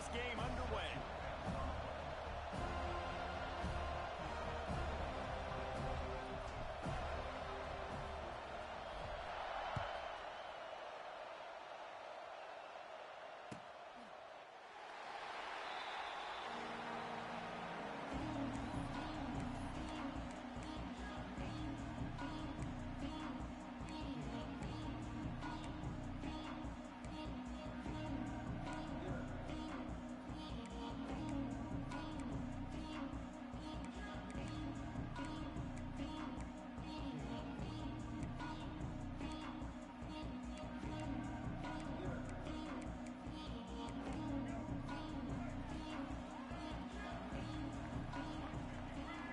this game underway.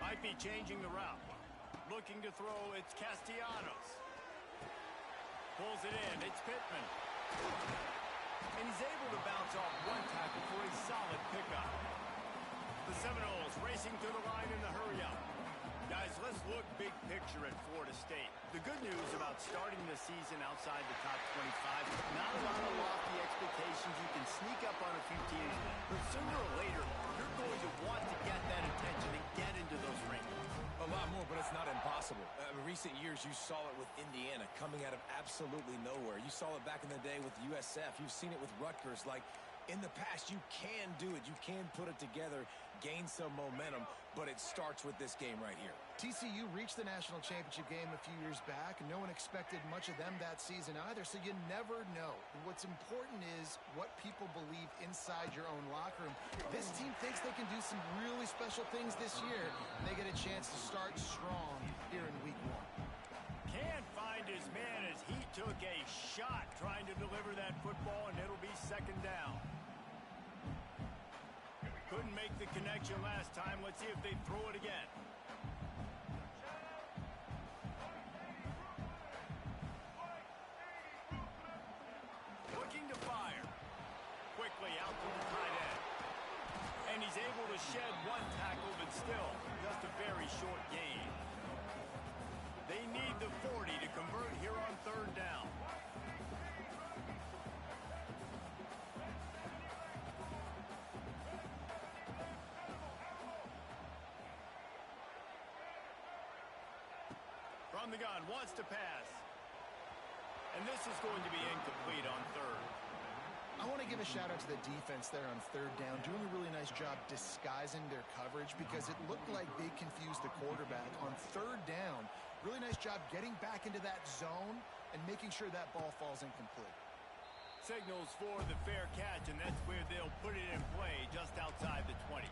Might be changing the route. Looking to throw, it's Castellanos. Pulls it in, it's Pittman. And he's able to bounce off one tackle for a solid pickup. The Seminoles racing to the line in the hurry-up. Guys, let's look big picture at Florida State. The good news about starting the season outside the top 25, not a lot of lofty expectations. You can sneak up on a few teams, but sooner or later, you're going to want to get that attention and get into those rankings. A lot more, but it's not impossible. In recent years, you saw it with Indiana coming out of absolutely nowhere. You saw it back in the day with USF. You've seen it with Rutgers. Like, in the past, you can do it. You can put it together, gain some momentum, but it starts with this game right here. TCU reached the national championship game a few years back, and no one expected much of them that season either, so you never know. What's important is what people believe inside your own locker room. This team thinks they can do some really special things this year, and they get a chance to start strong here in week 1. Can't find his man as he took a shot trying to deliver that football, and it'll be second down. Couldn't make the connection last time. Let's see if they throw it again. Looking to fire. Quickly out to the tight end. And he's able to shed one tackle, but still just a very short gain. They need the 40 to convert here on third down. From the gun, wants to pass. And this is going to be incomplete on third. I want to give a shout out to the defense there on third down, doing a really nice job disguising their coverage because it looked like they confused the quarterback on third down. Really nice job getting back into that zone and making sure that ball falls incomplete. Signals for the fair catch, and that's where they'll put it in play just outside the 20.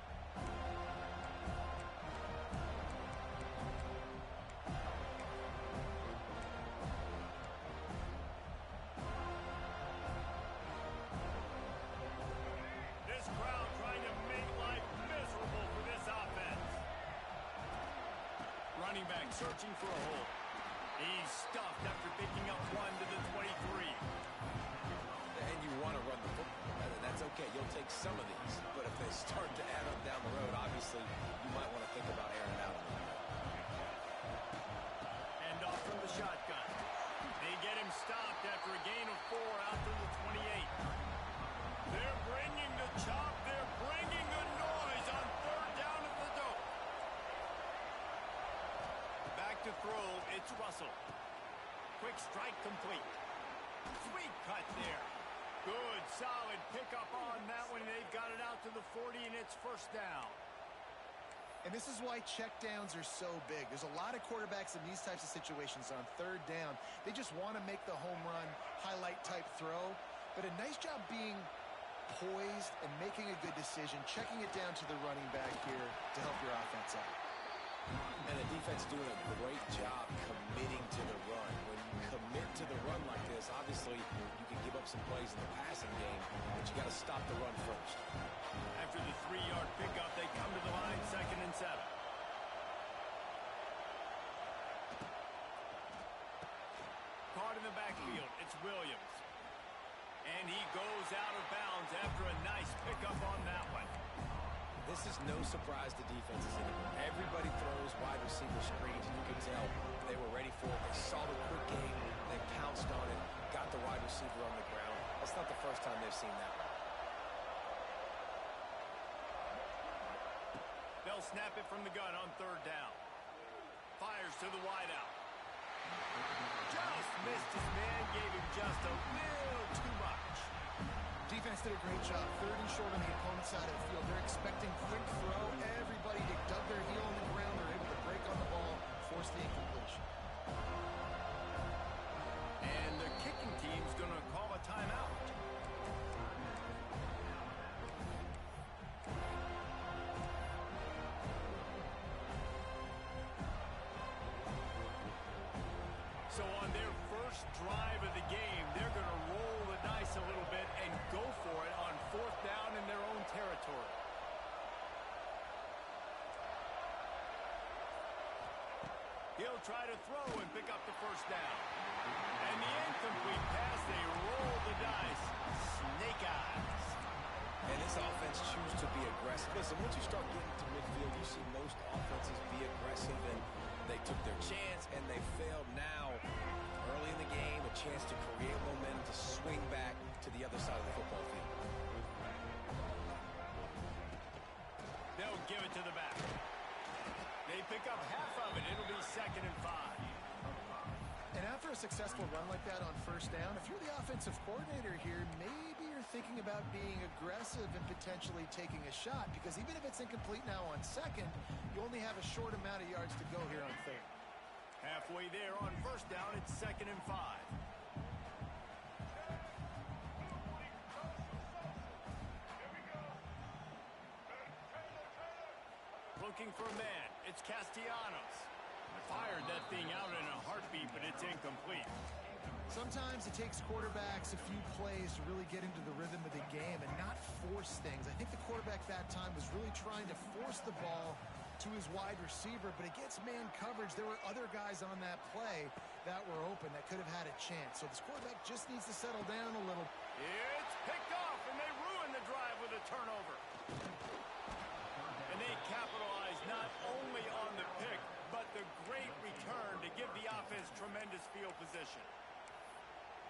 Running back searching for a hole. He's stuffed after picking up one to the 23. And you want to run the football, and that's okay. You'll take some of these. But if they start to add up down the road, obviously, you might want to think about airing it out. And off from the shotgun. They get him stopped after a gain of 4 out to the 28. They're bringing the chop. They're bringing the noise on third down at the dope. Back to throw, it's Russell. Quick strike complete. Sweet cut there. Good, solid pickup on that one. They've got it out to the 40, and it's first down. And this is why checkdowns are so big. There's a lot of quarterbacks in these types of situations on third down. They just want to make the home run, highlight-type throw. But a nice job being poised and making a good decision, checking it down to the running back here to help your offense out. And the defense doing a great job committing to the run. When you commit to the run like this, obviously you can give up some plays in the passing game, but you got to stop the run first. After the 3-yard pickup, they come to the line, 2nd and 7. Caught in the backfield, it's Williams. And he goes out of bounds after a nice pickup on that one. This is no surprise to defenses anymore. Everybody throws wide receiver screens, and you can tell they were ready for it. They saw the quick game, they pounced on it, got the wide receiver on the ground. That's not the first time they've seen that one. snap it from the gun on third down. Fires to the wideout. Just missed his man, gave him just a little too much. Defense did a great job. Third and short on the opponent's side of the field. They're expecting quick throw. Everybody dug their heel on the ground. They're able to break on the ball, force the incompletion. And the kicking team's going to call a timeout. So on their first drive of the game, they're going to roll the dice a little bit and go for it on fourth down in their own territory. He'll try to throw and pick up the first down. And the incomplete pass, they roll the dice. Snake eyes. And this offense chooses to be aggressive. Listen, once you start getting to midfield, you see most offenses be aggressive, and they took their chance, and they failed. Now, early in the game, a chance to create momentum, to swing back to the other side of the football field. They'll give it to the back. They pick up half of it. It'll be 2nd and 5. And after a successful run like that on first down, if you're the offensive coordinator here, maybe you're thinking about being aggressive and potentially taking a shot, because even if it's incomplete now on second, you only have a short amount of yards to go here on third. Halfway there on first down, it's 2nd and 5. Looking for a man. It's Castellanos. Fired that thing out in a heartbeat, but it's incomplete. Sometimes it takes quarterbacks a few plays to really get into the rhythm of the game and not force things. I think the quarterback that time was really trying to force the ball to his wide receiver, but against man coverage, there were other guys on that play that were open that could have had a chance. So this quarterback just needs to settle down a little. It's picked off, and they ruin the drive with a turnover. And they capitalize not only on the pick, but the great return to give the offense tremendous field position.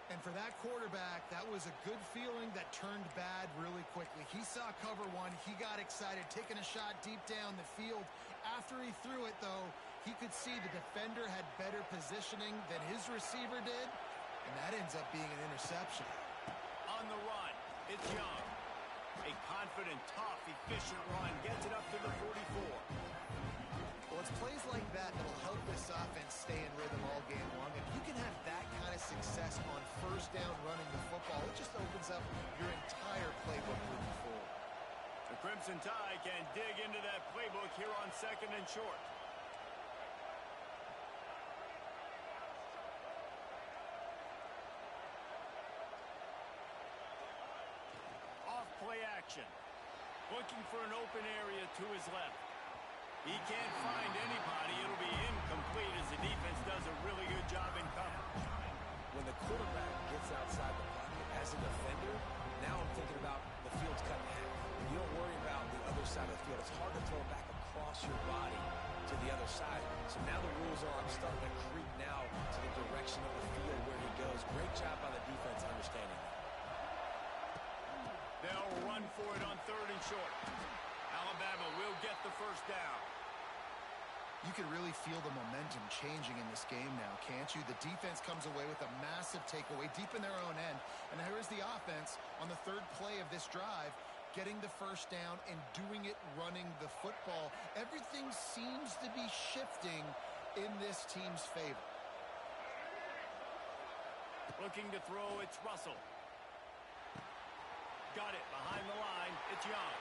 And for that quarterback, that was a good feeling that turned bad really quickly. He saw cover one. He got excited, taking a shot deep down the field. After he threw it, though, he could see the defender had better positioning than his receiver did, and that ends up being an interception. On the run, it's Young. A confident, tough, efficient run gets it up to the 44. Well, it's plays like that that'll help this offense stay in rhythm all game long. If you can have that kind of success on first down running the football, it just opens up your entire playbook moving forward. The Crimson Tide can dig into that playbook here on 2nd and short. Off play action. Looking for an open area to his left. He can't find anybody. It'll be incomplete as the defense does a really good job in coverage. When the quarterback gets outside the pocket as a defender, now I'm thinking about the field's cut in half. You don't worry about the other side of the field. It's hard to throw back across your body to the other side. So now the rules are I'm starting to creep now to the direction of the field where he goes. Great job by the defense understanding that. They'll run for it on 3rd and short. Alabama will get the first down. You can really feel the momentum changing in this game now, can't you? The defense comes away with a massive takeaway deep in their own end. And here is the offense on the third play of this drive, getting the first down and doing it running the football. Everything seems to be shifting in this team's favor. Looking to throw, it's Russell. Got it behind the line. It's Young.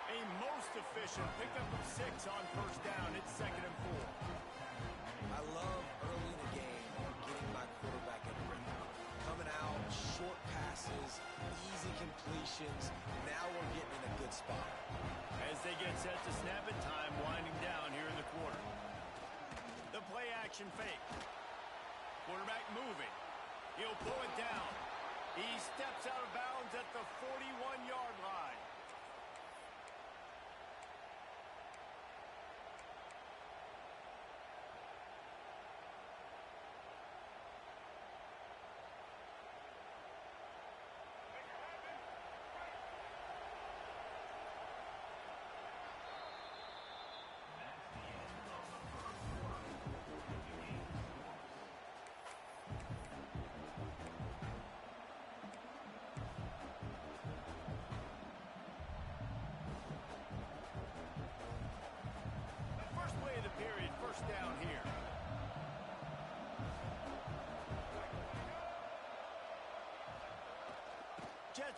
A most efficient pickup of 6 on first down. It's 2nd and 4. I love early in the game getting my quarterback in rhythm. Coming out, short passes, easy completions. Now we're getting in a good spot. As they get set to snap it, time winding down here in the quarter. The play action fake. Quarterback moving. He'll pull it down. He steps out of bounds at the 41-yard line.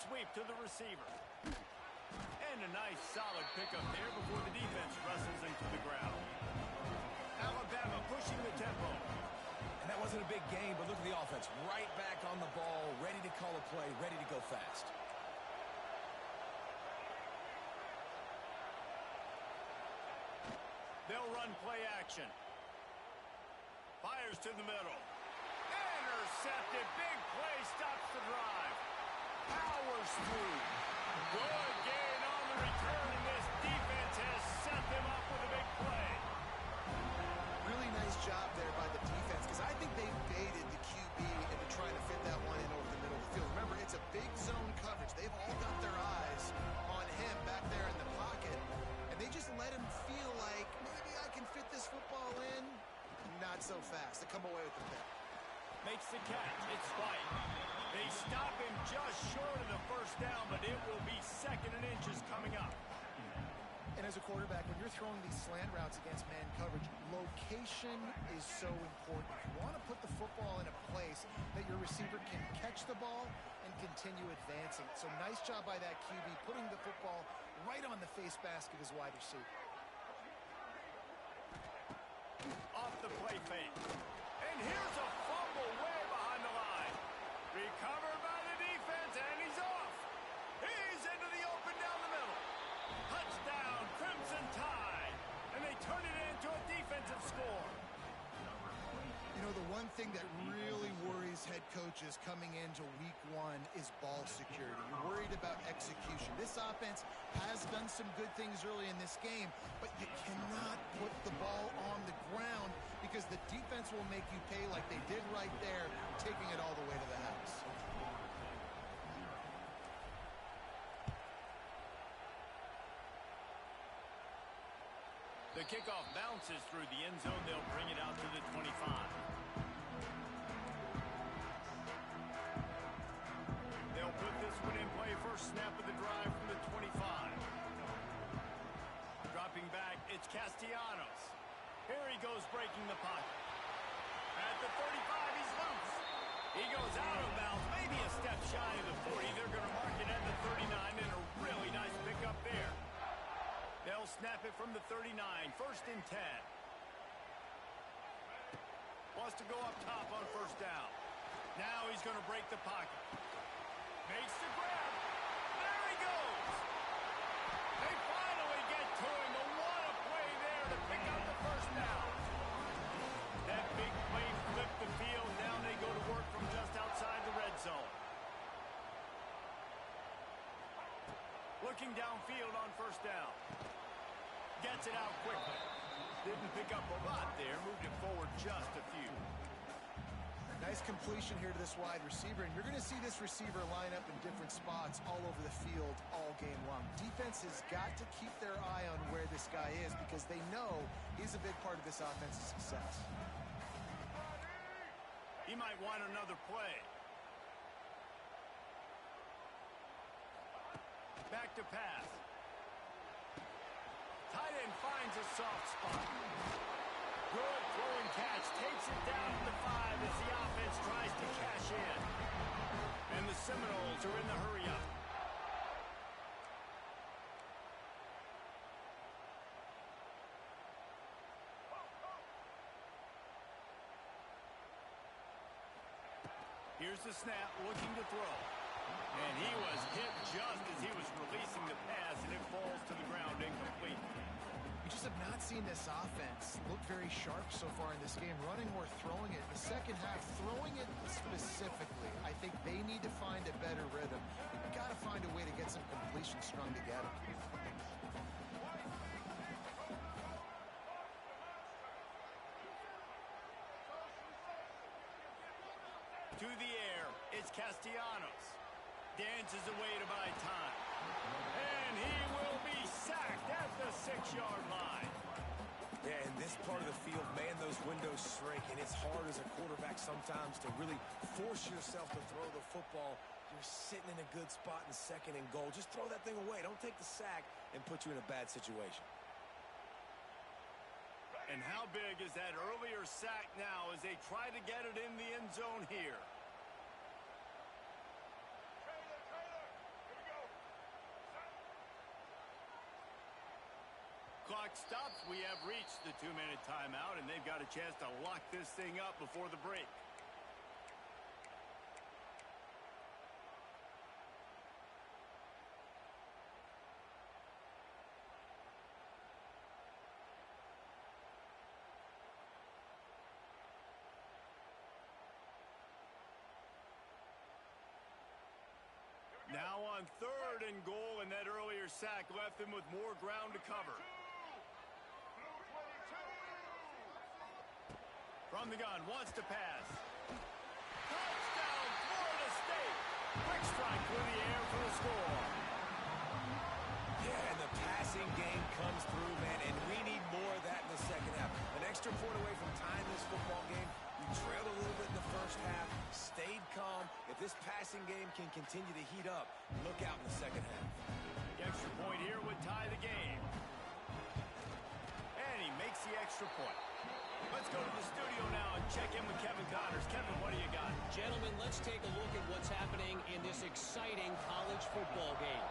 sweep to the receiver. And a nice solid pickup there before the defense wrestles into the ground. Alabama pushing the tempo. And that wasn't a big game, but look at the offense. Right back on the ball, ready to call a play, ready to go fast. They'll run play action. Fires to the middle. Intercepted. Big play stops the drive. Powers through. Good gain on the return, and this defense has set them up with a big play. Really nice job there by the defense, because I think they baited the QB into trying to fit that one in over the middle of the field. Remember, it's a big zone coverage. They've all got their eyes on him back there in the pocket, and they just let him feel like, maybe I can fit this football in. Not so fast. They come away with the pick. Makes the catch. It's White. They stop him just short of the first down, but it will be 2nd and inches coming up. And as a quarterback, when you're throwing these slant routes against man coverage, location is so important. You want to put the football in a place that your receiver can catch the ball and continue advancing. So nice job by that QB, putting the football right on the face mask of his wide receiver. Off the play fake. And here's a fumble way behind the line. Recovered by the defense, and he's off. He's into the open down the middle. Touchdown, Crimson Tide. And they turn it into a defensive score. You know, the one thing that really worries head coaches coming into week 1 is ball security. You're worried about execution. This offense has done some good things early in this game, but you cannot put the ball on the ground because the defense will make you pay like they did right there, taking it all the way to the house. The kickoff bounces through the end zone. They'll bring it out to the 25. They'll put this one in play. First snap of the drive from the 25. Dropping back, it's Castellanos. Here he goes breaking the pocket. At the 35, he's loose. He goes out of bounds, maybe a step shy of the 40. They're going to mark it at the 39, and a really nice pickup there. They'll snap it from the 39, 1st and 10. Wants to go up top on 1st down. Now he's going to break the pocket. Makes the grab. There he goes. They finally get to him. But what a play there to pick up the 1st down. That big play flipped the field. Now they go to work from just outside the red zone. Looking downfield on 1st down. Gets it out quickly. Didn't pick up a lot there. Moved it forward just a few. Nice completion here to this wide receiver, and you're going to see this receiver line up in different spots all over the field all game long. Defense has got to keep their eye on where this guy is because they know he's a big part of this offense's success. He might want another play. Back to pass. Tight end finds a soft spot. Good throwing catch. Takes it down to the 5 as the offense tries to cash in. And the Seminoles are in the hurry-up. Here's the snap, looking to throw. And he was hit just as he was releasing the pass, and it falls to the ground incomplete. We just have not seen this offense look very sharp so far in this game, running or throwing it. The second half, throwing it specifically, I think they need to find a better rhythm. You've got to find a way to get some completion strung together. To the air, it's Castellanos. Dances away to buy time. And he will be sacked at the 6-yard line. Yeah, in this part of the field, man, those windows shrink, and it's hard as a quarterback sometimes to really force yourself to throw the football. You're sitting in a good spot in 2nd and goal. Just throw that thing away. Don't take the sack and put you in a bad situation. And how big is that earlier sack now as they try to get it in the end zone here? clock stops, we have reached the 2-minute timeout, and they've got a chance to lock this thing up before the break. Now on 3rd and goal, and that earlier sack left them with more ground to cover. From the gun, wants to pass. Touchdown, Florida State! Quick strike through the air for the score. Yeah, and the passing game comes through, man, and we need more of that in the second half. An extra point away from tying this football game. We trailed a little bit in the first half, stayed calm. If this passing game can continue to heat up, look out in the second half. The extra point here would tie the game. And he makes the extra point. Let's go to the studio now and check in with Kevin Connors. Kevin, what do you got? Gentlemen, let's take a look at what's happening in this exciting college football game.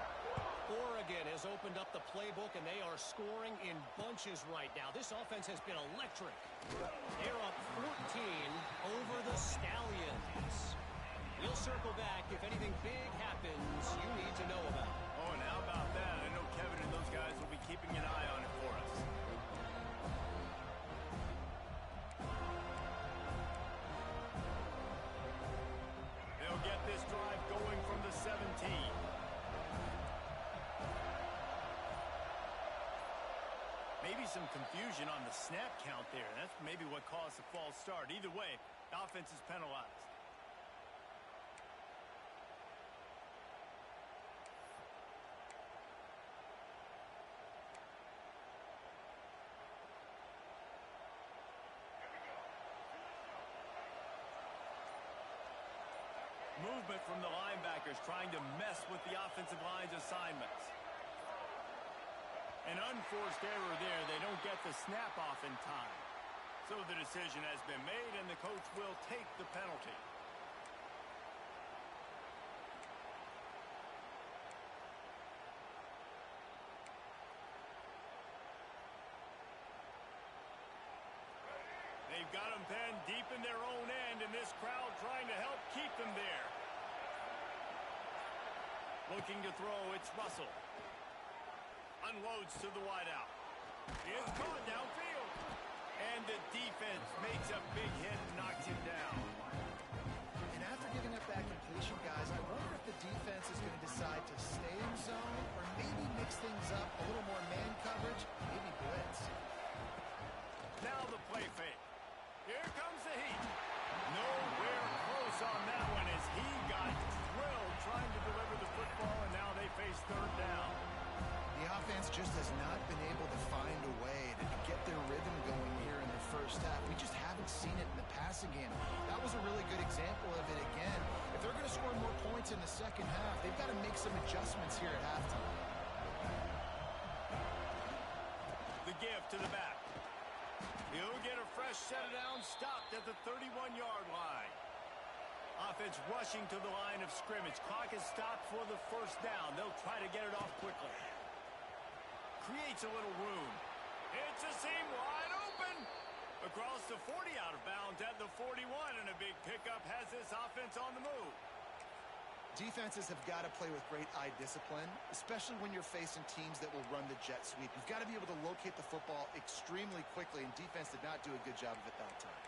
Oregon has opened up the playbook, and they are scoring in bunches right now. This offense has been electric. They're up 14 over the Stallions. We'll circle back if anything big happens you need to know about. Oh, and how about that? I know Kevin and those guys will be keeping an eye on it for us. They'll get this drive going from the 17. Maybe some confusion on the snap count there. That's maybe what caused the false start. Either way, the offense is penalized. Movement from the linebackers trying to mess with the offensive line's assignments. An unforced error there. They don't get the snap off in time. So the decision has been made, and the coach will take the penalty. They've got them penned deep in their own end, and this crowd trying to help keep them there. Looking to throw, it's Russell. Unloads to the wideout. He is caught downfield. And the defense makes a big hit and knocks him down. And after giving up that completion, guys, I wonder if the defense is going to decide to stay in zone or maybe mix things up, a little more man coverage, maybe blitz. Now the play fake. Here comes the heat. Nowhere close on that one as he got drilled trying to deliver the football, and now they face 3rd down. The offense just has not been able to find a way to get their rhythm going here in the first half. We just haven't seen it in the passing game. That was a really good example of it again. If they're going to score more points in the second half, they've got to make some adjustments here at halftime. The give to the back. He'll get a fresh set it down, stopped at the 31-yard line. Offense rushing to the line of scrimmage. Clock is stopped for the 1st down. They'll try to get it off quickly. Creates a little room. It's a seam wide open. Across the 40, out of bounds at the 41, and a big pickup has this offense on the move. Defenses have got to play with great eye discipline, especially when you're facing teams that will run the jet sweep. You've got to be able to locate the football extremely quickly, and defense did not do a good job of it that time.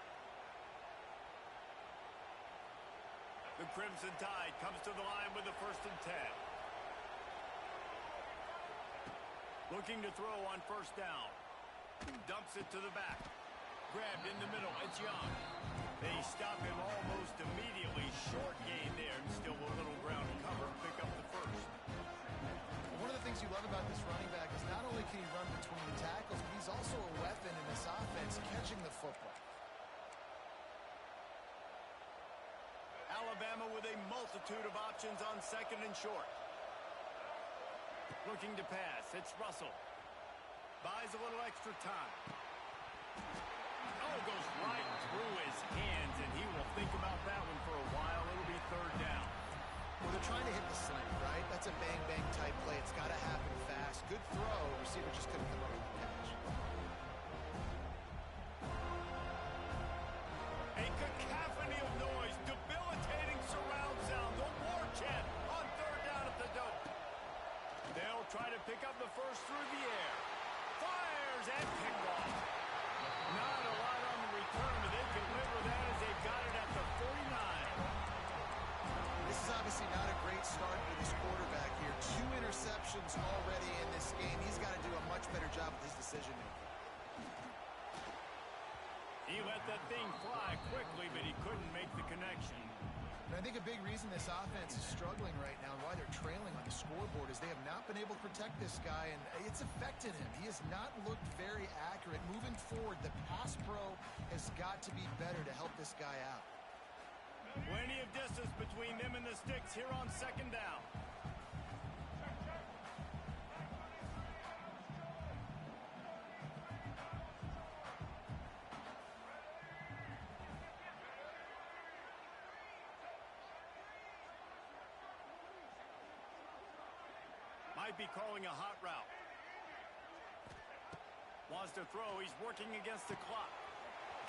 The Crimson Tide comes to the line with the 1st and 10. Looking to throw on 1st down. Dumps it to the back. Grabbed in the middle. It's Young. They stop him almost immediately. Short gain there. Still a little ground to cover. Pick up the 1st. One of the things you love about this running back is not only can he run between the tackles, but he's also a weapon in this offense, catching the football. Alabama with a multitude of options on 2nd and short. Looking to pass. It's Russell. Buys a little extra time. Oh, goes right through his hands, and he will think about that one for a while. It'll be 3rd down. Well, they're trying to hit the slant, right? That's a bang-bang type play. It's got to happen fast. Good throw. Receiver just couldn't come up with the catch. A cacophony of noise, debilitating surround sound, the war chant on third down at the dope. They'll try to pick up the first through the air. Fires and picked off. Not a lot on the return, but they can live with that as they've got it at the 49. This is obviously not a great start for this quarterback here. 2 interceptions already in this game. He's got to do a much better job with his decision-making. He let that thing fly quickly, but he couldn't make the connection. And I think a big reason this offense is struggling right now and why they're trailing on the scoreboard is they have not been able to protect this guy, and it's affected him. He has not looked very accurate. Moving forward, the pass pro has got to be better to help this guy out. Plenty of distance between them and the sticks here on second down. Might be calling a hot route. Wants to throw. He's working against the clock.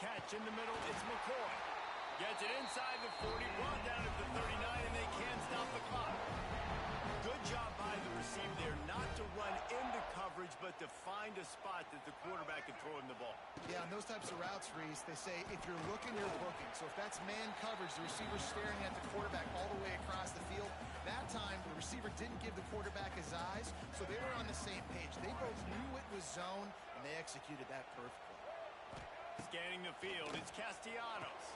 Catch in the middle. It's McCoy. Gets it inside the 40, brought down at the 39, and they can't stop the clock. Good job by the receiver there, not to run into coverage, but to find a spot that the quarterback can throw him the ball. Yeah, on those types of routes, Reese, they say if you're looking, you're looking. So if that's man coverage, the receiver's staring at the quarterback all the way across the field. That time, the receiver didn't give the quarterback his eyes, so they were on the same page. They both knew it was zone, and they executed that perfectly. Scanning the field, it's Castellanos.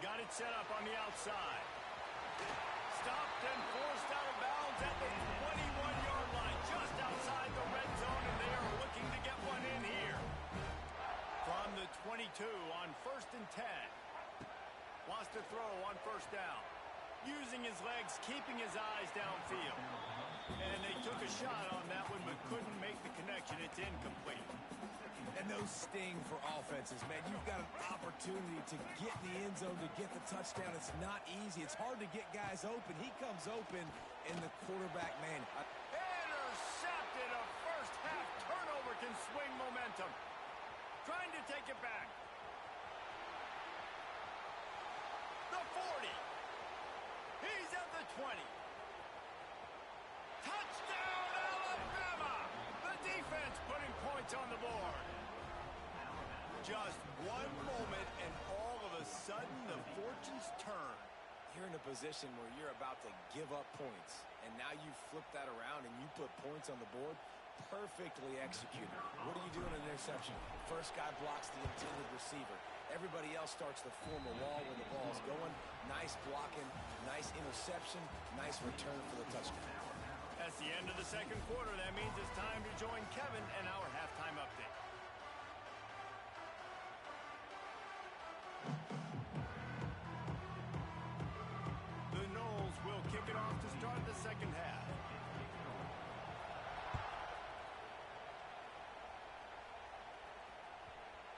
Got it set up on the outside. Stopped and forced out of bounds at the 21-yard line, just outside the red zone, and they are looking to get one in here. From the 22 on 1st and 10. Wants to throw on first down. Using his legs, keeping his eyes downfield. And they took a shot on that one, but couldn't make the connection. It's incomplete. And those sting for offenses, man. You've got an opportunity to get in the end zone, to get the touchdown. It's not easy. It's hard to get guys open. He comes open, and the quarterback, man. Intercepted. A first-half turnover can swing momentum. Trying to take it back. The 40. He's at the 20. Touchdown, Alabama! The defense putting points on the board. Just one moment, and all of a sudden, the fortunes turn. You're in a position where you're about to give up points, and now you flip that around and you put points on the board. Perfectly executed. What do you do in an interception? First guy blocks the intended receiver. Everybody else starts to form a wall when the ball's going. Nice blocking, nice interception, nice return for the touchdown. That's the end of the second quarter. That means it's time to join Kevin and our halftime update. The Noles will kick it off to start the second half.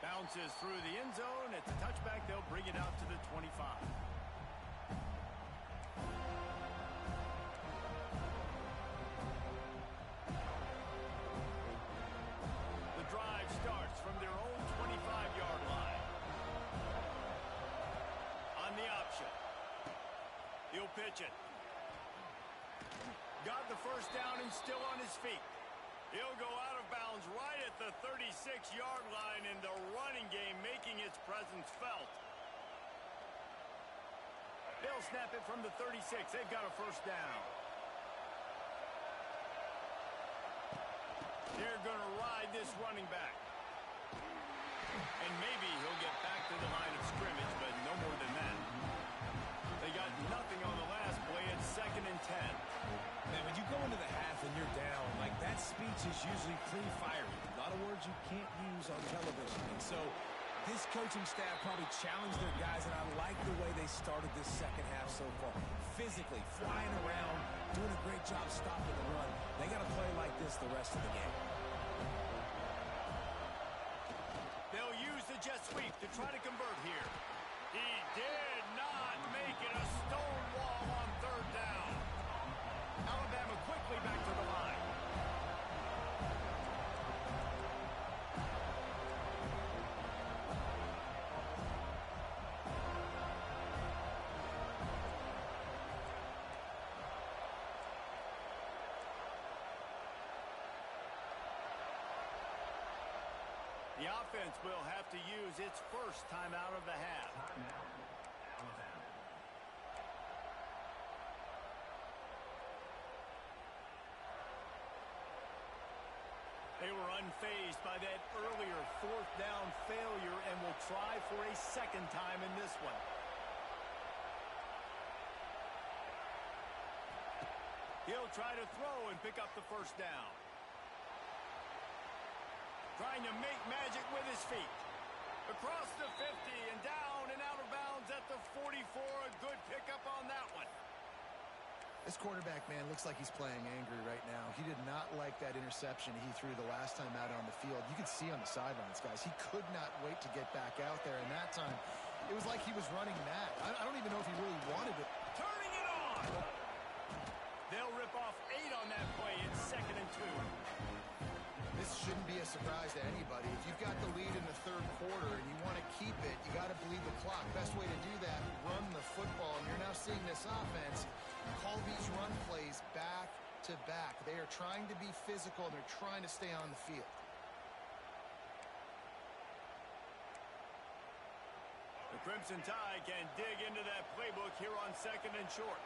Bounces through the end zone. It's a touchback. They'll bring it out to the 25. The drive starts from their own 25-yard line. On the option. He'll pitch it. Got the first down and still on his feet. He'll go out of bounds right at the 36-yard line, in the running game making its presence felt. They'll snap it from the 36. They've got a first down. They're going to ride this running back. And maybe he'll get back to the line of scrimmage, but no more than that. They got nothing on the last play. It's 2nd and 10. Man, when you go into the half and you're down, like, that speech is usually pretty fiery. A lot of words you can't use on television. And so this coaching staff probably challenged their guys, and I like the way they started this second half so far. Physically, flying around, doing a great job stopping the run. They got to play like this the rest of the game. They'll use the jet sweep to try to convert here. He did not make it. A stone wall on third down. Alabama quickly back to the line. The offense will have to use its first timeout of the half. They were unfazed by that earlier fourth down failure and will try for a second time in this one. He'll try to throw and pick up the first down. Trying to make magic with his feet. Across the 50 and down and out of bounds at the 44. A good pickup on that one. This quarterback, man, looks like he's playing angry right now. He did not like that interception he threw the last time out on the field. You could see on the sidelines, guys. He could not wait to get back out there. And that time, it was like he was running mad. I don't even know if he really wanted it. Turning it on. They'll rip off 8 on that play. It's 2nd and 2. This shouldn't be a surprise to anybody. If you've got the lead in the third quarter and you want to keep it, you got to bleed the clock. Best way to do that, run the football. And you're now seeing this offense call these run plays back to back. They are trying to be physical, and they're trying to stay on the field. The Crimson Tide can dig into that playbook here on 2nd and short.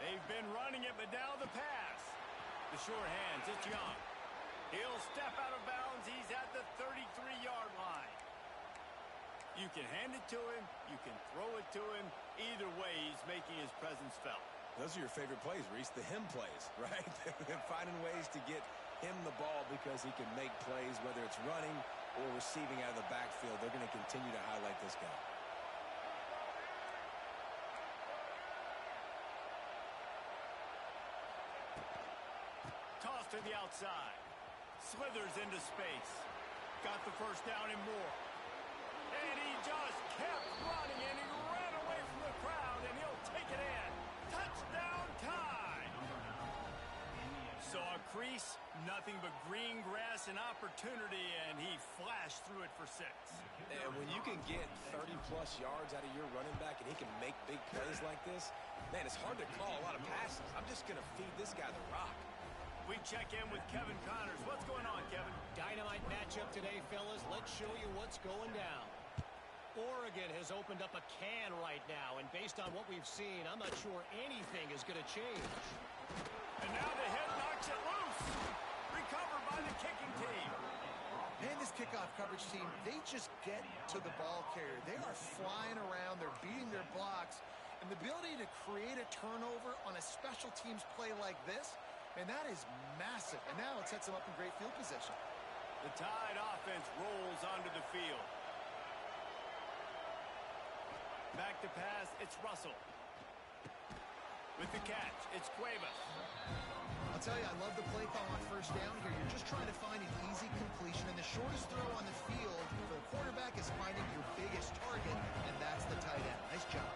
They've been running it, but now the pass. The short hands, it's Young. He'll step out of bounds. He's at the 33-yard line. You can hand it to him. You can throw it to him. Either way, he's making his presence felt. Those are your favorite plays, Reese, the him plays, right? They're finding ways to get him the ball because he can make plays, whether it's running or receiving out of the backfield. They're going to continue to highlight this guy. To the outside. Slithers into space. Got the first down and more. And he just kept running, and he ran away from the crowd, and he'll take it in. Touchdown Tide! Saw a crease, nothing but green grass and opportunity, and he flashed through it for 6. And when you can get 30-plus yards out of your running back and he can make big plays like this, man, it's hard to call a lot of passes. I'm just going to feed this guy the rock. We check in with Kevin Connors. What's going on, Kevin? Dynamite matchup today, fellas. Let's show you what's going down. Oregon has opened up a can right now, and based on what we've seen, I'm not sure anything is going to change. And now the head knocks it loose. Recovered by the kicking team. Man, this kickoff coverage team, they just get to the ball carrier. They are flying around. They're beating their blocks. And the ability to create a turnover on a special teams play like this, and that is massive. And now it sets them up in great field position. The Tide offense rolls onto the field. Back to pass, it's Russell. With the catch, it's Cuevas. I'll tell you, I love the play call on first down here. You're just trying to find an easy completion, and the shortest throw on the field for the quarterback is finding your biggest target, and that's the tight end. Nice job.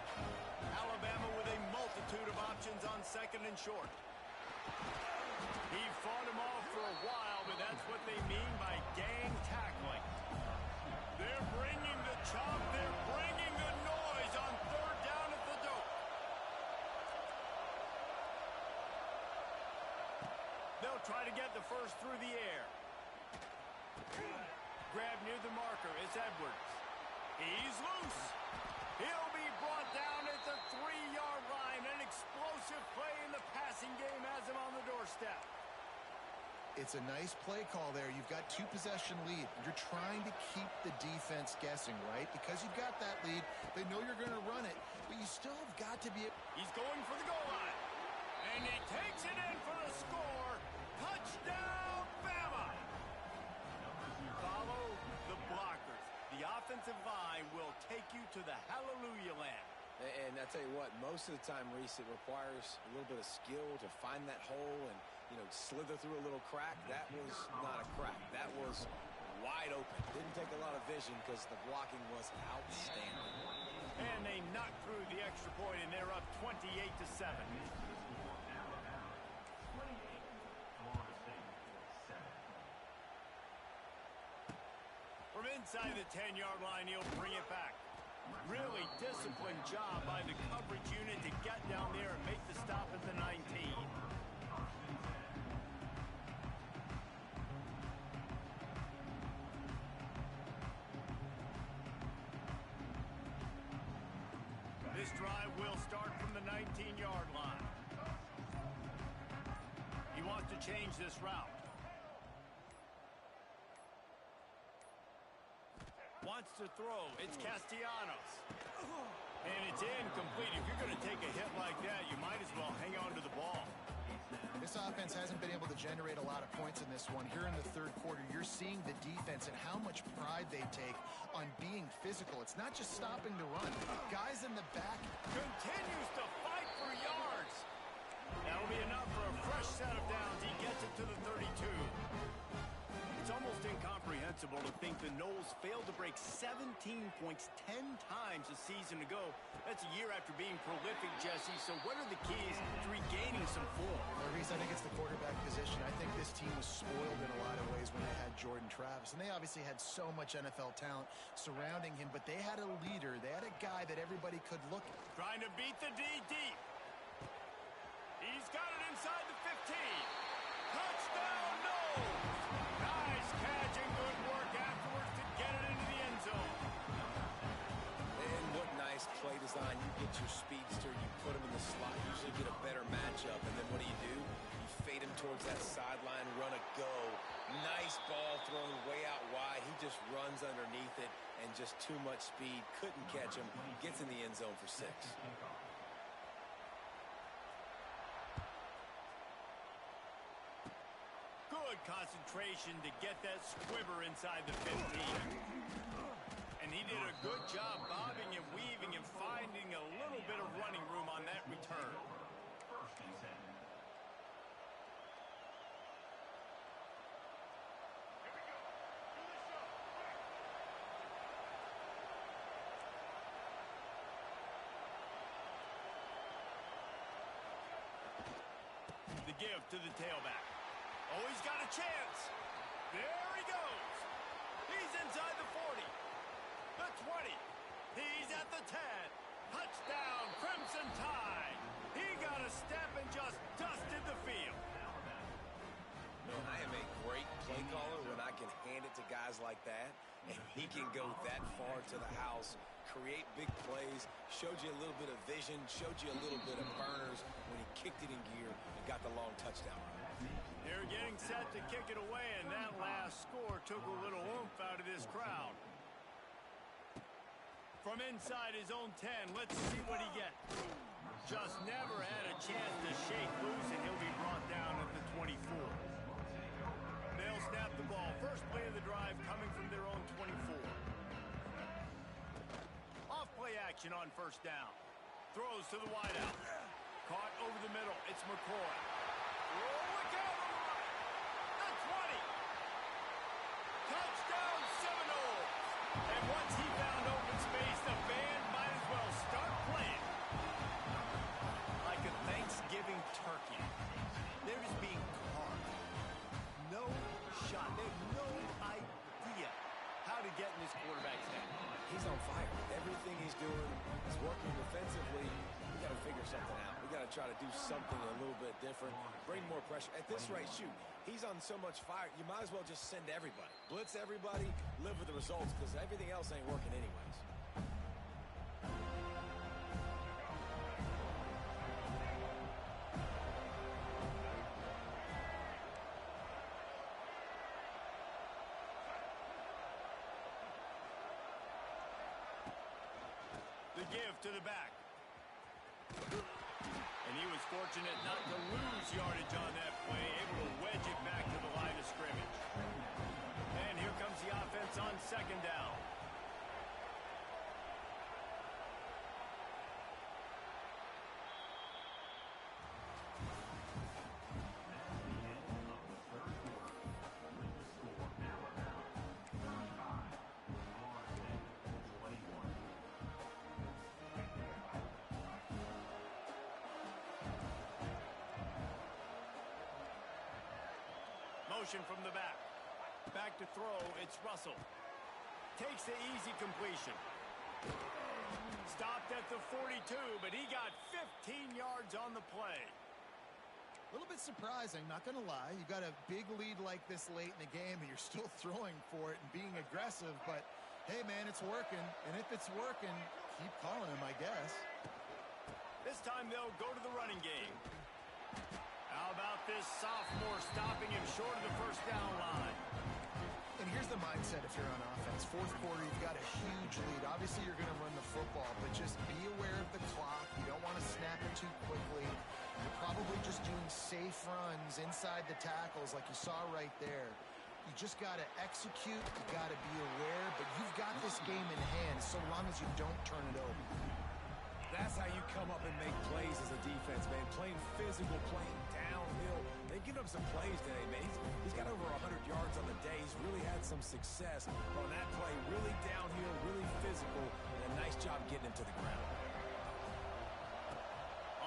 Alabama with a multitude of options on 2nd and short. He fought him off for a while, but that's what they mean by gang tackling. They're bringing the chop. They're bringing the noise on 3rd down at the dope. They'll try to get the first through the air. Grab near the marker. It's Edwards. He's loose. He'll be brought down at the 3-yard line. An explosive play in the passing game has him on the doorstep. It's a nice play call there. You've got 2-possession lead. You're trying to keep the defense guessing, right? Because you've got that lead. They know you're going to run it, but you still have got to be... He's going for the goal line. And he takes it in for the score. Touchdown, Bama! Follow the blockers. The offensive line will take you to the hallelujah land. And I tell you what, most of the time, Reese, it requires a little bit of skill to find that hole and, you know, slither through a little crack. That was not a crack. That was wide open. Didn't take a lot of vision because the blocking was outstanding. And they knocked through the extra point, and they're up 28-7. From inside the 10-yard line, he'll bring it back. Really disciplined job by the coverage unit to get down there and make the stop at the 19. This drive will start from the 19-yard line. He wants to change this route. Wants to throw. It's Castellanos. And it's incomplete. If you're going to take a hit like that, you might as well hang on to the ball. This offense hasn't been able to generate a lot of points in this one. Here in the third quarter, you're seeing the defense and how much pride they take on being physical. It's not just stopping the run. Guys in the back Continues to fight for yards. That'll be enough for a fresh set of downs. He gets it to the 32. It's almost incomprehensible to think the Noles failed to break 17 points 10 times a season ago. That's a year after being prolific, Jesse. So what are the keys to regaining some form? Well, Reese, I think it's the quarterback position. I think this team was spoiled in a lot of ways when they had Jordan Travis. And they obviously had so much NFL talent surrounding him, but they had a leader. They had a guy that everybody could look at. Trying to beat the D deep. He's got it inside the 15. Touchdown, Noles! Nice catch and good work afterwards to get it into the end zone. And what nice play design. You get your speedster, you put him in the slot, usually get a better matchup. And then what do? You fade him towards that sideline, run a go. Nice ball thrown way out wide. He just runs underneath it and just too much speed. Couldn't catch him. Gets in the end zone for 6. Good concentration to get that squibber inside the 15. And he did a good job bobbing and weaving and finding a little bit of running room on that return. The give to the tailback. Oh, he's got a chance. There he goes. He's inside the 40. The 20. He's at the 10. Touchdown, Crimson Tide. He got a step and just dusted the field. Man, I am a great play caller when I can hand it to guys like that, and he can go that far to the house, create big plays, showed you a little bit of vision, showed you a little bit of burners when he kicked it in gear and got the long touchdown run. They're getting set to kick it away, and that last score took a little oomph out of this crowd. From inside his own 10, let's see what he gets. Just never had a chance to shake loose, and he'll be brought down at the 24. They'll snap the ball. First play of the drive coming from their own 24. Off play action on first down. Throws to the wideout. Caught over the middle. It's McCoy. Look out on the right. The 20. Touchdown Seminoles. And once he found open space, the band might as well start playing. Like a Thanksgiving turkey. They're just being carved. No shot. They have no idea how to get in this quarterback's head. He's on fire. Everything he's doing is working defensively. We got to figure something out. We got to try to do something a little bit different. Bring more pressure. At this rate, shoot, he's on so much fire, you might as well just send everybody. Blitz everybody, live with the results, because everything else ain't working anyways. The give to the back. And he was fortunate not to lose yardage on that play, able to wedge it back to the line of scrimmage. And here comes the offense on second down. motion from the back. Back to throw, it's Russell. Takes the easy completion. Stopped at the 42, but he got 15 yards on the play. A little bit surprising, not going to lie. You got a big lead like this late in the game, and you're still throwing for it and being aggressive. But, hey, man, it's working. And if it's working, keep calling him, I guess. This time they'll go to the running game. How about this sophomore stopping him short of the first down line? And here's the mindset if you're on offense. Fourth quarter, you've got a huge lead. Obviously, you're going to run the football, but just be aware of the clock. You don't want to snap it too quickly. You're probably just doing safe runs inside the tackles like you saw right there. You just got to execute. You got to be aware, but you've got this game in hand so long as you don't turn it over. That's how you come up and make plays as a defense, man. Playing physical, playing downhill. They've given up some plays today, man. He's got over 100 yards on the day. He's really had some success on that play. Really downhill, really physical, and a nice job getting him to the ground.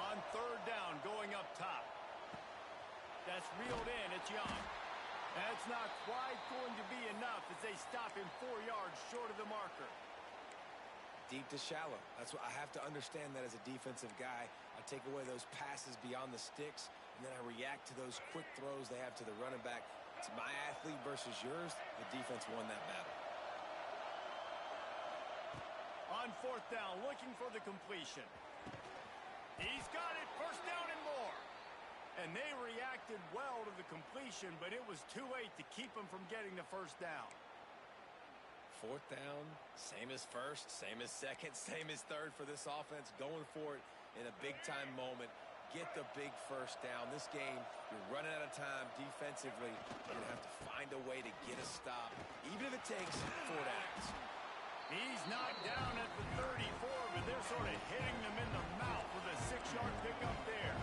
On third down, going up top. That's reeled in. It's Young. That's not quite going to be enough as they stop him 4 yards short of the marker. Deep to shallow. That's what I have to understand that as a defensive guy. I take away those passes beyond the sticks, and then I react to those quick throws they have to the running back. It's my athlete versus yours. The defense won that battle. On fourth down, looking for the completion. He's got it, first down and more. And they reacted well to the completion, but it was too late to keep him from getting the first down. Fourth down, same as first, same as second, same as third for this offense. Going for it in a big-time moment. Get the big first down. This game, you're running out of time defensively. You're going to have to find a way to get a stop, even if it takes 4 downs. He's knocked down at the 34, but they're sort of hitting them in the mouth with a 6-yard pickup there.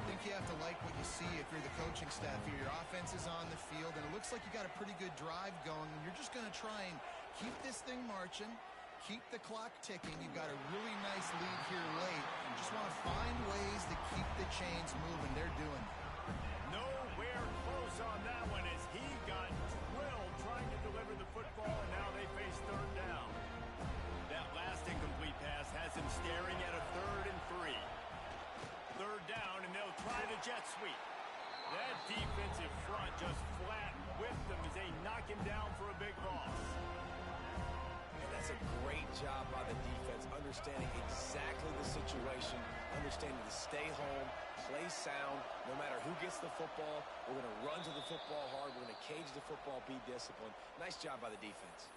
I think you have to like what you see if you're the coaching staff here. Your offense is on the field, and it looks like you got a pretty good drive going, and you're just going to try and keep this thing marching, keep the clock ticking. You've got a really nice lead here late. You just want to find ways to keep the chains moving. They're doing it. Nowhere close on that one as he got drilled trying to deliver the football, and now they face third down. That last incomplete pass has him staring at a 3rd and 3. Third down, and they'll try the jet sweep. That defensive front just flat whipped them as they knock him down for a big loss. And that's a great job by the defense, understanding exactly the situation, understanding to stay home, play sound, no matter who gets the football. We're going to run to the football hard. We're going to cage the football, be disciplined. Nice job by the defense.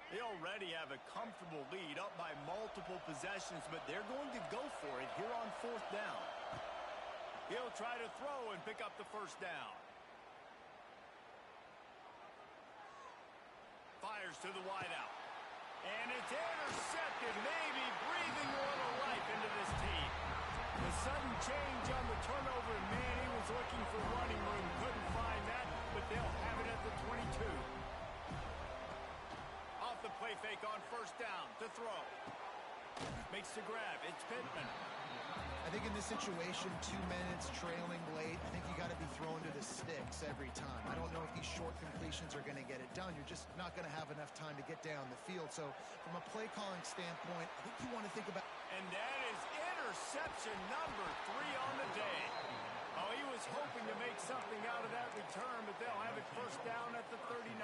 They already have a comfortable lead up by multiple possessions, but they're going to go for it here on fourth down. He'll try to throw and pick up the first down. Fires to the wideout. And it's intercepted, maybe breathing a little life into this team. The sudden change on the turnover, and man, he was looking for running room. Couldn't find that, but they'll have it at the 22. Off the play fake on first down to throw. Makes the grab. It's Pittman. I think in this situation, 2 minutes trailing late, I think you got to be thrown to the sticks every time. I don't know if these short completions are going to get it done. You're just not going to have enough time to get down the field. So from a play calling standpoint, I think you want to think about. And that is interception number 3 on the day. Oh, he was hoping to make something out of that return, but they'll have it first down at the 39.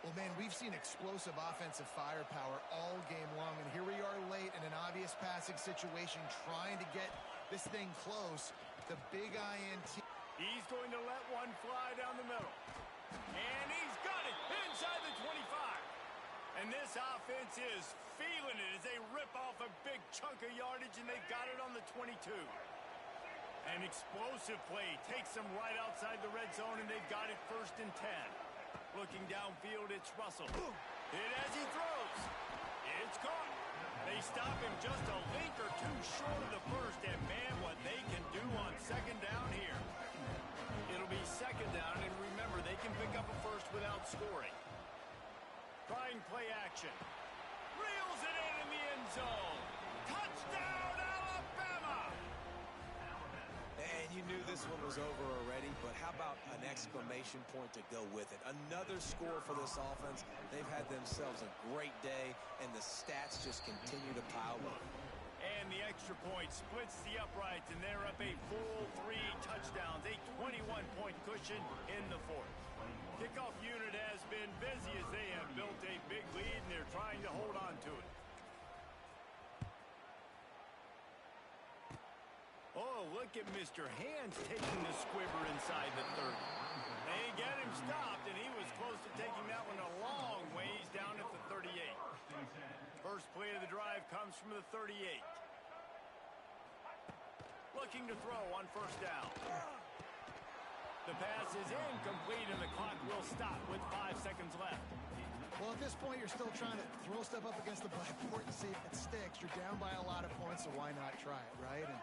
Well, man, we've seen explosive offensive firepower all game long, and here we are late in an obvious passing situation trying to get this thing close. The big INT. He's going to let one fly down the middle. And he's got it inside the 25. And this offense is feeling it as they rip off a big chunk of yardage, and they got it on the 22. An explosive play takes them right outside the red zone, and they've got it first and 10. Looking downfield, it's Russell. Hit as he throws. It's caught. They stop him just a link or two short of the first, and man, what they can do on second down here. It'll be second down, and remember, they can pick up a first without scoring. Trying play action. Reels it in the end zone. Touchdown, Alabama! And you knew this one was over already, but how about an exclamation point to go with it? Another score for this offense. They've had themselves a great day, and the stats just continue to pile up. And the extra point splits the uprights, and they're up a full 3 touchdowns, a 21-point cushion in the fourth. Kickoff unit has been busy as they have built a big lead, and they're trying to hold on to it. Oh, look at Mr. Hands taking the squibber inside the 30. They get him stopped, and he was close to taking that one a long ways down at the 38. First play of the drive comes from the 38. Looking to throw on first down. The pass is incomplete, and the clock will stop with 5 seconds left. Well, at this point, you're still trying to throw stuff up against the blackboard and see if it sticks. You're down by a lot of points, so why not try it, right? And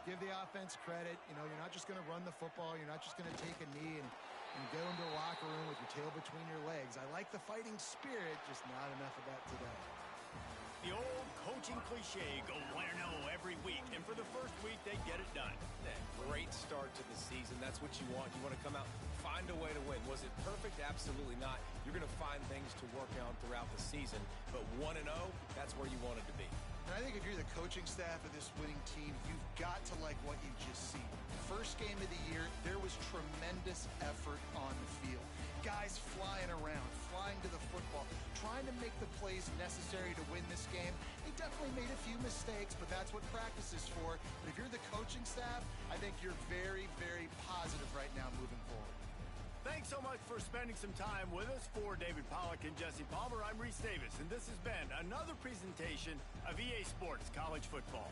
give the offense credit. You know, you're not just going to run the football. You're not just going to take a knee and go into the locker room with your tail between your legs. I like the fighting spirit, just not enough of that today. The old coaching cliche, go win-0 every week. And for the first week, they get it done. Great start to the season. That's what you want. You want to come out, find a way to win. Was it perfect? Absolutely not. You're going to find things to work on throughout the season. But 1-0, that's where you want it to be. And I think if you're the coaching staff of this winning team, you've got to like what you've just seen. First game of the year, there was tremendous effort on the field. Guys flying around, flying to the football, trying to make the plays necessary to win this game. They definitely made a few mistakes, but that's what practice is for. But if you're the coaching staff, I think you're very, very positive right now moving forward. Thanks so much for spending some time with us. For David Pollack and Jesse Palmer, I'm Reese Davis, and this has been another presentation of EA Sports College Football.